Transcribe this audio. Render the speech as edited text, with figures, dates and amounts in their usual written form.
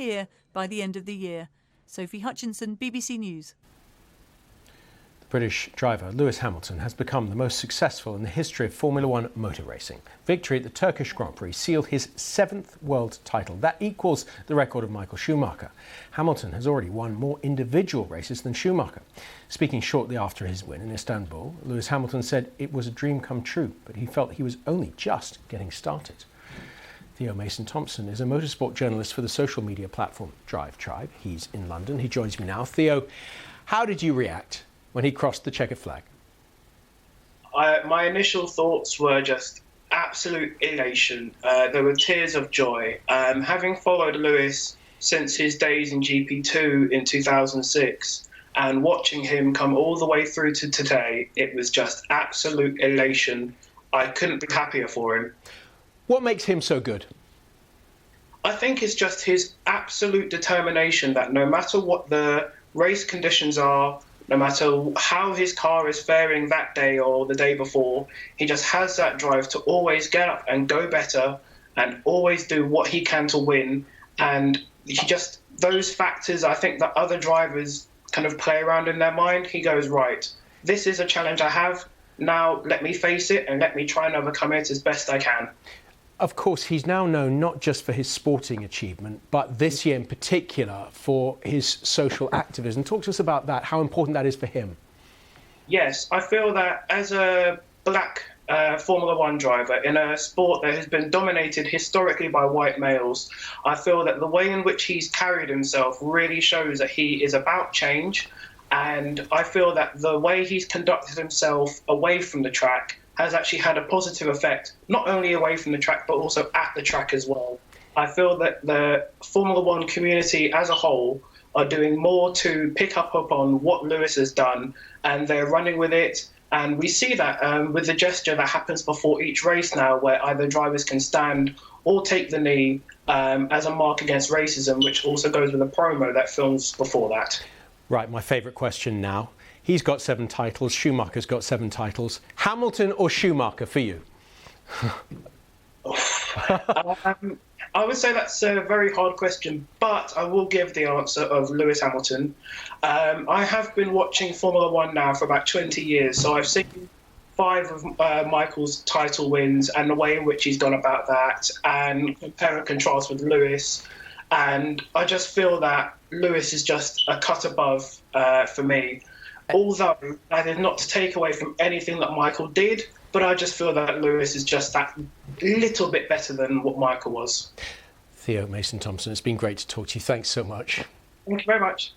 here by the end of the year. Sophie Hutchinson, BBC News. British driver Lewis Hamilton has become the most successful in the history of Formula One motor racing. Victory at the Turkish Grand Prix sealed his 7th world title. That equals the record of Michael Schumacher. Hamilton has already won more individual races than Schumacher. Speaking shortly after his win in Istanbul, Lewis Hamilton said it was a dream come true, but he felt he was only just getting started. Theo Mason-Thompson is a motorsport journalist for the social media platform Drive Tribe. He's in London. He joins me now. Theo, how did you react when he crossed the checkered flag? My initial thoughts were just absolute elation. There were tears of joy. Having followed Lewis since his days in GP2 in 2006 and watching him come all the way through to today, it was just absolute elation. I couldn't be happier for him. What makes him so good? I think it's just his absolute determination that no matter what the race conditions are, no matter how his car is faring that day or the day before, he just has that drive to always get up and go better and always do what he can to win. And those factors, I think that other drivers kind of play around in their mind. He goes, right, this is a challenge I have. Now let me face it and let me try and overcome it as best I can. Of course, he's now known not just for his sporting achievement, but this year in particular for his social activism. Talk to us about that, how important that is for him. Yes, I feel that as a black Formula One driver in a sport that has been dominated historically by white males, I feel that the way in which he's carried himself really shows that he is about change. And I feel that the way he's conducted himself away from the track has actually had a positive effect, not only away from the track, but also at the track as well. I feel that the Formula One community as a whole are doing more to pick up upon what Lewis has done, and they're running with it. And we see that with the gesture that happens before each race now, where either drivers can stand or take the knee as a mark against racism, which also goes with a promo that films before that. Right, my favourite question now. He's got 7 titles, Schumacher's got 7 titles. Hamilton or Schumacher for you? I would say that's a very hard question, but I will give the answer of Lewis Hamilton. I have been watching Formula One now for about 20 years, so I've seen 5 of Michael's title wins and the way in which he's gone about that, and compare and contrast with Lewis. And I just feel that Lewis is just a cut above for me. Although that is not to take away from anything that Michael did, but I just feel that Lewis is just that little bit better than what Michael was. Theo Mason-Thompson, it's been great to talk to you. Thanks so much. Thank you very much.